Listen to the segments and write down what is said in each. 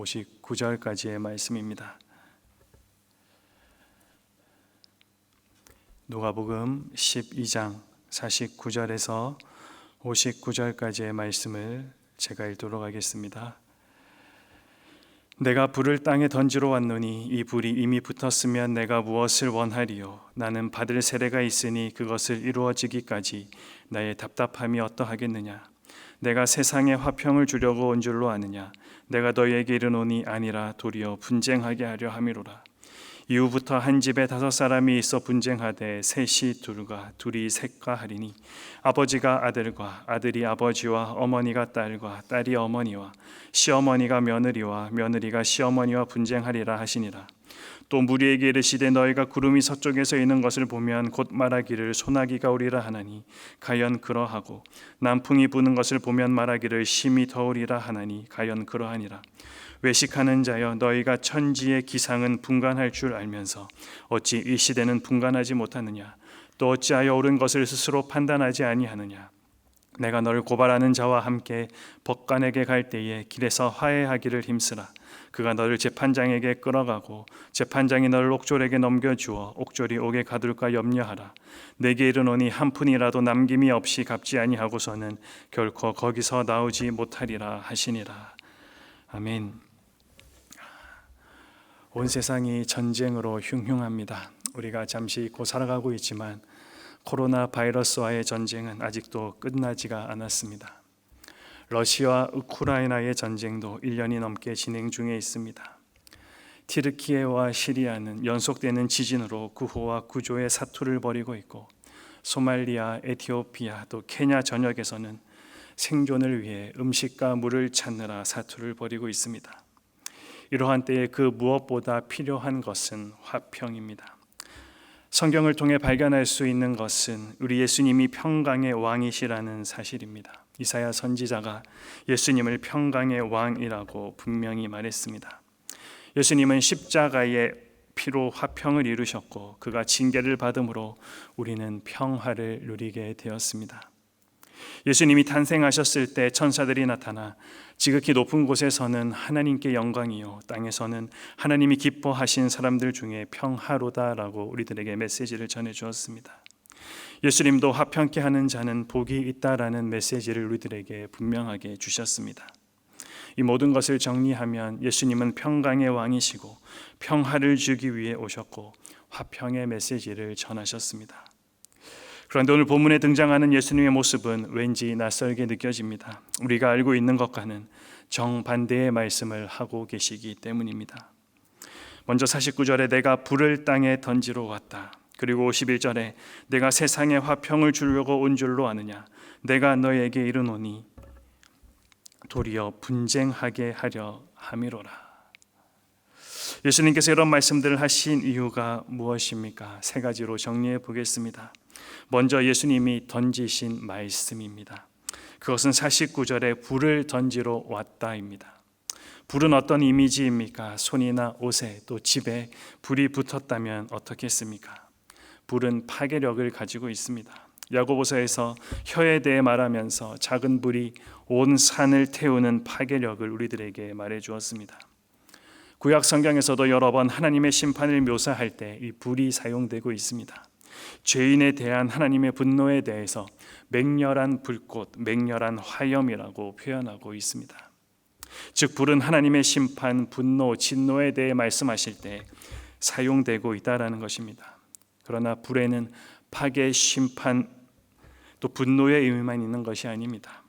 59절까지의 말씀입니다. 누가복음 12장 49절에서 59절까지의 말씀을 제가 읽도록 하겠습니다. 내가 불을 땅에 던지러 왔노니 이 불이 이미 붙었으면 내가 무엇을 원하리요? 나는 받을 세례가 있으니 그것을 이루어지기까지 나의 답답함이 어떠하겠느냐? 내가 세상에 화평을 주려고 온 줄로 아느냐? 내가 너희에게 이르노니 아니라 도리어 분쟁하게 하려 함이로라. 이후부터 한 집에 5사람이 있어 분쟁하되 셋이 둘과 둘이 셋과 하리니 아버지가 아들과 아들이 아버지와 어머니가 딸과 딸이 어머니와 시어머니가 며느리와 며느리가 시어머니와 분쟁하리라 하시니라. 또 무리에게 이르시되 너희가 구름이 서쪽에서 있는 것을 보면 곧 말하기를 소나기가 오리라 하나니 가연 그러하고 남풍이 부는 것을 보면 말하기를 심히 더우리라 하나니 가연 그러하니라. 외식하는 자여, 너희가 천지의 기상은 분간할 줄 알면서 어찌 이 시대는 분간하지 못하느냐? 또 어찌하여 옳은 것을 스스로 판단하지 아니하느냐? 내가 너를 고발하는 자와 함께 법관에게 갈 때에 길에서 화해하기를 힘쓰라. 그가 너를 재판장에게 끌어가고 재판장이 너를 옥졸에게 넘겨주어 옥졸이 옥에 가둘까 염려하라. 내게 이르노니 한 푼이라도 남김이 없이 갚지 아니하고서는 결코 거기서 나오지 못하리라 하시니라. 아멘. 온 세상이 전쟁으로 흉흉합니다. 우리가 잠시 잊고 살아가고 있지만 코로나 바이러스와의 전쟁은 아직도 끝나지가 않았습니다. 러시아와 우크라이나의 전쟁도 1년이 넘게 진행 중에 있습니다. 티르키예와 시리아는 연속되는 지진으로 구호와 구조의 사투를 벌이고 있고 소말리아, 에티오피아, 또 케냐 전역에서는 생존을 위해 음식과 물을 찾느라 사투를 벌이고 있습니다. 이러한 때에 그 무엇보다 필요한 것은 화평입니다. 성경을 통해 발견할 수 있는 것은 우리 예수님이 평강의 왕이시라는 사실입니다. 이사야 선지자가 예수님을 평강의 왕이라고 분명히 말했습니다. 예수님은 십자가의 피로 화평을 이루셨고 그가 징계를 받음으로 우리는 평화를 누리게 되었습니다. 예수님이 탄생하셨을 때 천사들이 나타나 지극히 높은 곳에서는 하나님께 영광이요 땅에서는 하나님이 기뻐하신 사람들 중에 평화로다라고 우리들에게 메시지를 전해 주었습니다. 예수님도 화평케 하는 자는 복이 있다라는 메시지를 우리들에게 분명하게 주셨습니다. 이 모든 것을 정리하면 예수님은 평강의 왕이시고 평화를 주기 위해 오셨고 화평의 메시지를 전하셨습니다. 그런데 오늘 본문에 등장하는 예수님의 모습은 왠지 낯설게 느껴집니다. 우리가 알고 있는 것과는 정반대의 말씀을 하고 계시기 때문입니다. 먼저 49절에 내가 불을 땅에 던지러 왔다. 그리고 51절에 내가 세상에 화평을 주려고 온 줄로 아느냐? 내가 너에게 이르노니 도리어 분쟁하게 하려 함이로라. 예수님께서 이런 말씀들을 하신 이유가 무엇입니까? 3가지로 정리해 보겠습니다. 먼저 예수님이 던지신 말씀입니다. 그것은 49절에 불을 던지러 왔다입니다. 불은 어떤 이미지입니까? 손이나 옷에 또 집에 불이 붙었다면 어떻겠습니까? 불은 파괴력을 가지고 있습니다. 야고보서에서 혀에 대해 말하면서 작은 불이 온 산을 태우는 파괴력을 우리들에게 말해 주었습니다. 구약 성경에서도 여러 번 하나님의 심판을 묘사할 때 이 불이 사용되고 있습니다. 죄인에 대한 하나님의 분노에 대해서 맹렬한 불꽃, 맹렬한 화염이라고 표현하고 있습니다. 즉 불은 하나님의 심판, 분노, 진노에 대해 말씀하실 때 사용되고 있다라는 것입니다. 그러나 불에는 파괴, 심판, 또 분노의 의미만 있는 것이 아닙니다.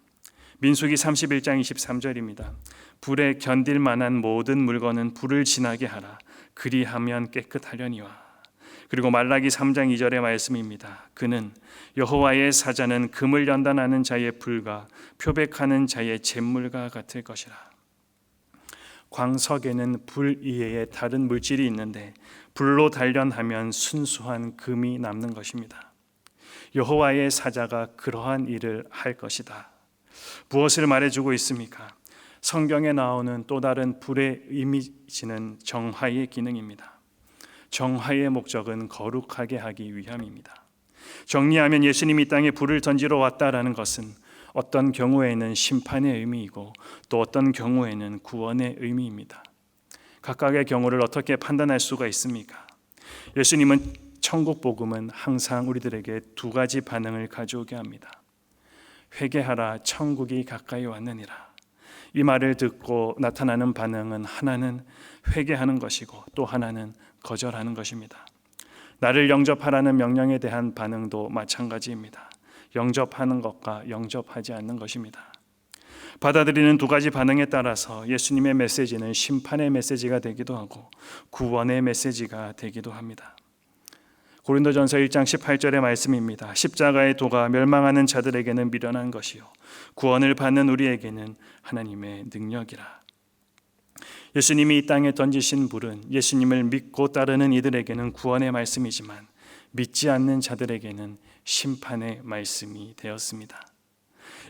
민수기 31장 23절입니다. 불에 견딜 만한 모든 물건은 불을 지나게 하라. 그리하면 깨끗하려니와. 그리고 말라기 3장 2절의 말씀입니다. 그는 여호와의 사자는 금을 연단하는 자의 불과 표백하는 자의 잿물과 같을 것이라. 광석에는 불 이외에 다른 물질이 있는데 불로 단련하면 순수한 금이 남는 것입니다. 여호와의 사자가 그러한 일을 할 것이다. 무엇을 말해주고 있습니까? 성경에 나오는 또 다른 불의 이미지는 정화의 기능입니다. 정화의 목적은 거룩하게 하기 위함입니다. 정리하면 예수님이 땅에 불을 던지러 왔다라는 것은 어떤 경우에는 심판의 의미이고 또 어떤 경우에는 구원의 의미입니다. 각각의 경우를 어떻게 판단할 수가 있습니까? 예수님은 천국 복음은 항상 우리들에게 두 가지 반응을 가져오게 합니다. 회개하라, 천국이 가까이 왔느니라. 이 말을 듣고 나타나는 반응은 하나는 회개하는 것이고 또 하나는 거절하는 것입니다. 나를 영접하라는 명령에 대한 반응도 마찬가지입니다. 영접하는 것과 영접하지 않는 것입니다. 받아들이는 두 가지 반응에 따라서 예수님의 메시지는 심판의 메시지가 되기도 하고 구원의 메시지가 되기도 합니다. 고린도전서 1장 18절의 말씀입니다. 십자가의 도가 멸망하는 자들에게는 미련한 것이요 구원을 받는 우리에게는 하나님의 능력이라. 예수님이 이 땅에 던지신 불은 예수님을 믿고 따르는 이들에게는 구원의 말씀이지만 믿지 않는 자들에게는 심판의 말씀이 되었습니다.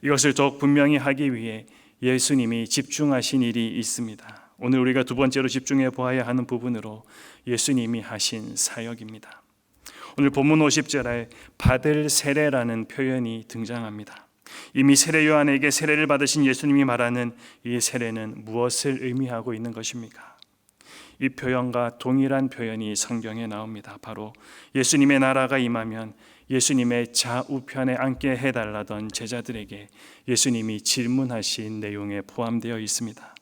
이것을 더욱 분명히 하기 위해 예수님이 집중하신 일이 있습니다. 오늘 우리가 두 번째로 집중해 보아야 하는 부분으로 예수님이 하신 사역입니다. 오늘 본문 50절에 받을 세례라는 표현이 등장합니다. 이미 세례 요한에게 세례를 받으신 예수님이 말하는 이 세례는 무엇을 의미하고 있는 것입니까? 이 표현과 동일한 표현이 성경에 나옵니다. 바로 예수님의 나라가 임하면 예수님의 좌우편에 앉게 해달라던 제자들에게 예수님이 질문하신 내용에 포함되어 있습니다.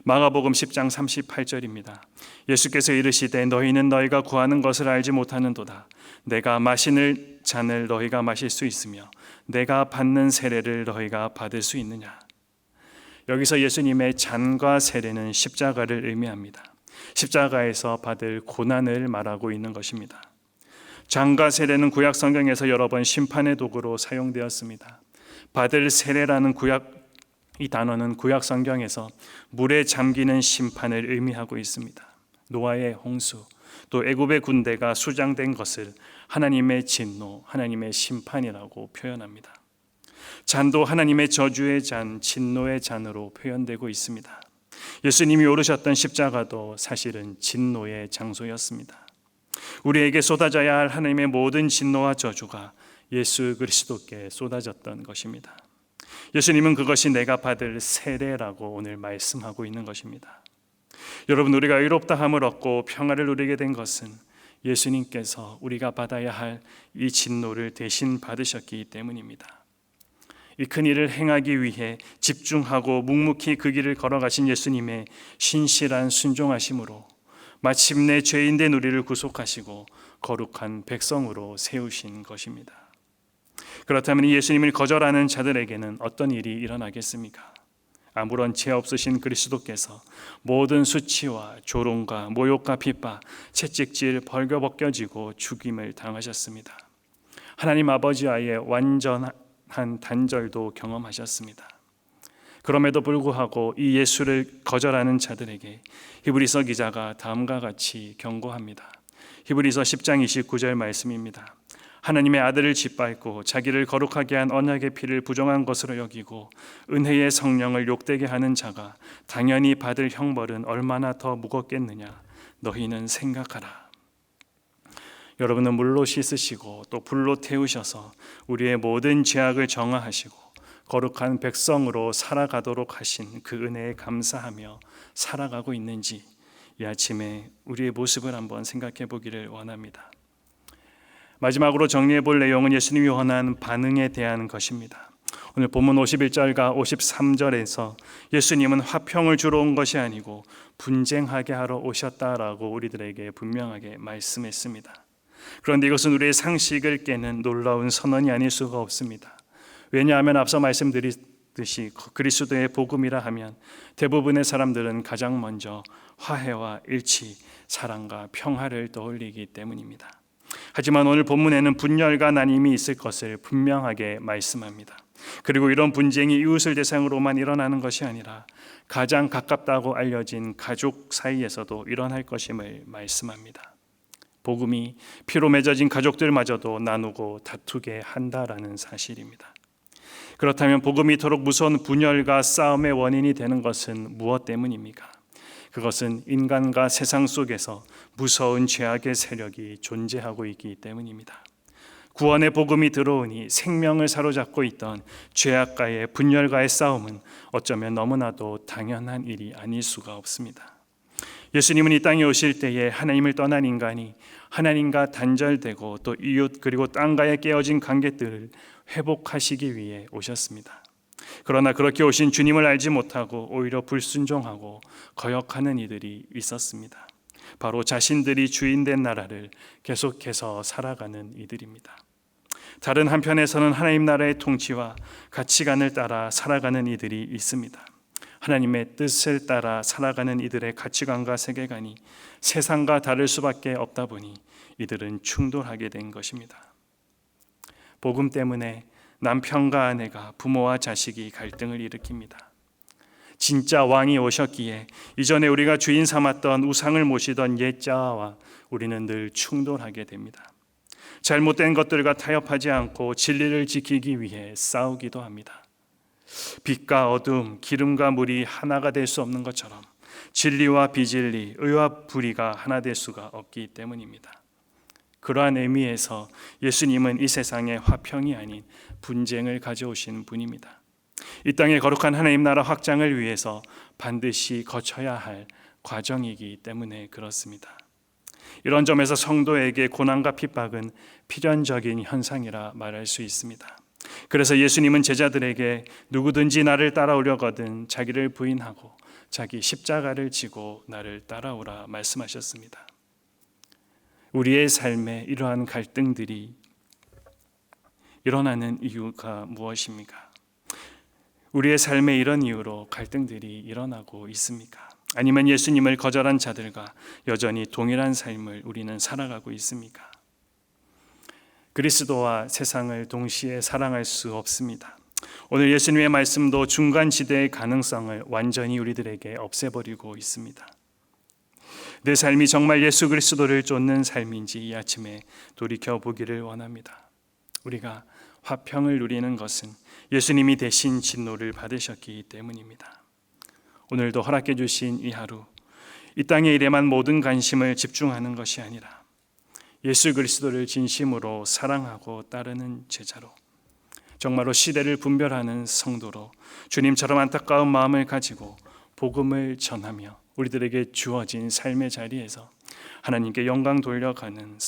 마가복음 10장 38절입니다. 예수께서 이르시되 너희는 너희가 구하는 것을 알지 못하는도다. 내가 마시는 잔을 너희가 마실 수 있으며 내가 받는 세례를 너희가 받을 수 있느냐. 여기서 예수님의 잔과 세례는 십자가를 의미합니다. 십자가에서 받을 고난을 말하고 있는 것입니다. 잔과 세례는 구약 성경에서 여러 번 심판의 도구로 사용되었습니다. 받을 세례라는 이 단어는 구약 성경에서 물에 잠기는 심판을 의미하고 있습니다. 노아의 홍수, 또 애굽의 군대가 수장된 것을 하나님의 진노, 하나님의 심판이라고 표현합니다. 잔도 하나님의 저주의 잔, 진노의 잔으로 표현되고 있습니다. 예수님이 오르셨던 십자가도 사실은 진노의 장소였습니다. 우리에게 쏟아져야 할 하나님의 모든 진노와 저주가 예수 그리스도께 쏟아졌던 것입니다. 예수님은 그것이 내가 받을 세례라고 오늘 말씀하고 있는 것입니다. 여러분, 우리가 의롭다함을 얻고 평화를 누리게 된 것은 예수님께서 우리가 받아야 할 이 진노를 대신 받으셨기 때문입니다. 이 큰 일을 행하기 위해 집중하고 묵묵히 그 길을 걸어가신 예수님의 신실한 순종하심으로 마침내 죄인된 우리를 구속하시고 거룩한 백성으로 세우신 것입니다. 그렇다면 이 예수님을 거절하는 자들에게는 어떤 일이 일어나겠습니까? 아무런 죄 없으신 그리스도께서 모든 수치와 조롱과 모욕과 핍박, 채찍질, 벌거벗겨지고 죽임을 당하셨습니다. 하나님 아버지와의 완전한 단절도 경험하셨습니다. 그럼에도 불구하고 이 예수를 거절하는 자들에게 히브리서 기자가 다음과 같이 경고합니다. 히브리서 10장 29절 말씀입니다. 하나님의 아들을 짓밟고 자기를 거룩하게 한 언약의 피를 부정한 것으로 여기고 은혜의 성령을 욕되게 하는 자가 당연히 받을 형벌은 얼마나 더 무겁겠느냐. 너희는 생각하라. 여러분은 물로 씻으시고 또 불로 태우셔서 우리의 모든 죄악을 정화하시고 거룩한 백성으로 살아가도록 하신 그 은혜에 감사하며 살아가고 있는지 이 아침에 우리의 모습을 한번 생각해 보기를 원합니다. 마지막으로 정리해 볼 내용은 예수님이 원하는 반응에 대한 것입니다. 오늘 본문 51절과 53절에서 예수님은 화평을 주러 온 것이 아니고 분쟁하게 하러 오셨다라고 우리들에게 분명하게 말씀했습니다. 그런데 이것은 우리의 상식을 깨는 놀라운 선언이 아닐 수가 없습니다. 왜냐하면 앞서 말씀드렸듯이 그리스도의 복음이라 하면 대부분의 사람들은 가장 먼저 화해와 일치, 사랑과 평화를 떠올리기 때문입니다. 하지만 오늘 본문에는 분열과 나님이 있을 것을 분명하게 말씀합니다. 그리고 이런 분쟁이 이웃을 대상으로만 일어나는 것이 아니라 가장 가깝다고 알려진 가족 사이에서도 일어날 것임을 말씀합니다. 복음이 피로 맺어진 가족들마저도 나누고 다투게 한다라는 사실입니다. 그렇다면 복음이 이토록 무서운 분열과 싸움의 원인이 되는 것은 무엇 때문입니까? 그것은 인간과 세상 속에서 무서운 죄악의 세력이 존재하고 있기 때문입니다. 구원의 복음이 들어오니 생명을 사로잡고 있던 죄악과의 분열과의 싸움은 어쩌면 너무나도 당연한 일이 아닐 수가 없습니다. 예수님은 이 땅에 오실 때에 하나님을 떠난 인간이 하나님과 단절되고 또 이웃 그리고 땅과의 깨어진 관계들을 회복하시기 위해 오셨습니다. 그러나 그렇게 오신 주님을 알지 못하고 오히려 불순종하고 거역하는 이들이 있었습니다. 바로 자신들이 주인된 나라를 계속해서 살아가는 이들입니다. 다른 한편에서는 하나님 나라의 통치와 가치관을 따라 살아가는 이들이 있습니다. 하나님의 뜻을 따라 살아가는 이들의 가치관과 세계관이 세상과 다를 수밖에 없다 보니 이들은 충돌하게 된 것입니다. 복음 때문에 남편과 아내가, 부모와 자식이 갈등을 일으킵니다. 진짜 왕이 오셨기에 이전에 우리가 주인 삼았던 우상을 모시던 옛자와 우리는 늘 충돌하게 됩니다. 잘못된 것들과 타협하지 않고 진리를 지키기 위해 싸우기도 합니다. 빛과 어둠, 기름과 물이 하나가 될 수 없는 것처럼 진리와 비진리, 의와 불의가 하나 될 수가 없기 때문입니다. 그러한 의미에서 예수님은 이 세상에 화평이 아닌 분쟁을 가져오신 분입니다. 이 땅의 거룩한 하나님 나라 확장을 위해서 반드시 거쳐야 할 과정이기 때문에 그렇습니다. 이런 점에서 성도에게 고난과 핍박은 필연적인 현상이라 말할 수 있습니다. 그래서 예수님은 제자들에게 누구든지 나를 따라오려거든 자기를 부인하고 자기 십자가를 지고 나를 따라오라 말씀하셨습니다. 우리의 삶에 이러한 갈등들이 일어나는 이유가 무엇입니까? 우리의 삶에 이런 이유로 갈등들이 일어나고 있습니까? 아니면 예수님을 거절한 자들과 여전히 동일한 삶을 우리는 살아가고 있습니까? 그리스도와 세상을 동시에 사랑할 수 없습니다. 오늘 예수님의 말씀도 중간지대의 가능성을 완전히 우리들에게 없애버리고 있습니다. 내 삶이 정말 예수 그리스도를 쫓는 삶인지 이 아침에 돌이켜보기를 원합니다. 우리가 화평을 누리는 것은 예수님이 대신 진노를 받으셨기 때문입니다. 오늘도 허락해 주신 이 하루, 이 땅의 일에만 모든 관심을 집중하는 것이 아니라 예수 그리스도를 진심으로 사랑하고 따르는 제자로, 정말로 시대를 분별하는 성도로 주님처럼 안타까운 마음을 가지고 복음을 전하며 우리들에게 주어진 삶의 자리에서 하나님께 영광 돌려가는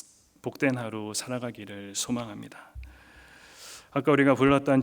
복된 하루 살아가기를 소망합니다. 아까 우리가 불렀던